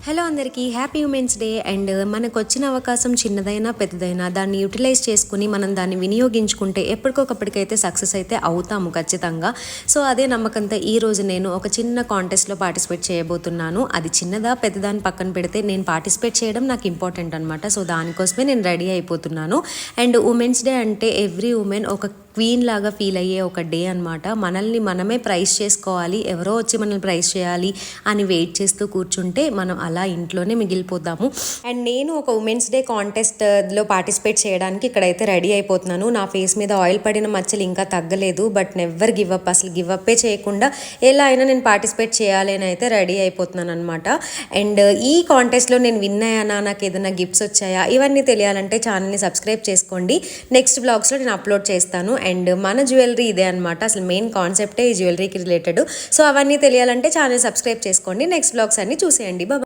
Hello అందరికీ happy women's day. And మనకు వచ్చిన అవకాశం చిన్నదైనా పెద్దదైనా దాన్ని యూటిలైజ్ చేసుకుని మనం దాన్ని వినియోగించుకుంటే ఎప్పటికొకప్పటికైతే సక్సెస్ అయితే అవుతాము ఖచ్చితంగా. సో అదే నమ్మకంతో ఈరోజు నేను ఒక చిన్న కాంటెస్ట్లో పార్టిసిపేట్ చేయబోతున్నాను. అది చిన్నదా పెద్దదాన్ని పక్కన పెడితే నేను పార్టిసిపేట్ చేయడం నాకు ఇంపార్టెంట్ అనమాట. సో దానికోసమే నేను రెడీ అయిపోతున్నాను. అండ్ ఉమెన్స్ డే అంటే ఎవ్రీ ఉమెన్ ఒక క్వీన్ లాగా ఫీల్ అయ్యే ఒక డే అనమాట. మనల్ని మనమే ప్రైజ్ చేసుకోవాలి, ఎవరో వచ్చి మనల్ని ప్రైజ్ చేయాలి అని వెయిట్ చేస్తూ కూర్చుంటే మనం అలా ఇంట్లోనే మిగిలిపోతాము. అండ్ నేను ఒక ఉమెన్స్ డే కాంటెస్ట్లో పార్టిసిపేట్ చేయడానికి ఇక్కడైతే రెడీ అయిపోతున్నాను. నా ఫేస్ మీద ఆయిల్ పడిన మచ్చలు ఇంకా తగ్గలేదు, బట్ నెవర్ గివ్ అప్, అసలు గివ్ అప్పే చేయకుండా ఎలా అయినా నేను పార్టిసిపేట్ చేయాలి అని అయితే రెడీ అయిపోతున్నాను అనమాట. అండ్ ఈ కాంటెస్ట్లో నేను విన్ అయ్యానా, నాకు ఏదైనా గిఫ్ట్స్ వచ్చాయా, ఇవన్నీ తెలియాలంటే ఛానల్ని సబ్స్క్రైబ్ చేసుకోండి. నెక్స్ట్ బ్లాగ్స్లో నేను అప్లోడ్ చేస్తాను. అండ్ మన జ్యువెలరీ ఇదే అనమాట, అసలు మెయిన్ కాన్సెప్టే ఈ జ్యువెలరీకి రిలేటెడ్. సో అవన్నీ తెలియాలంటే ఛానల్ సబ్స్క్రైబ్ చేసుకోండి. నెక్స్ట్ బ్లాగ్స్ అన్ని చూసేయండి. బాయ్.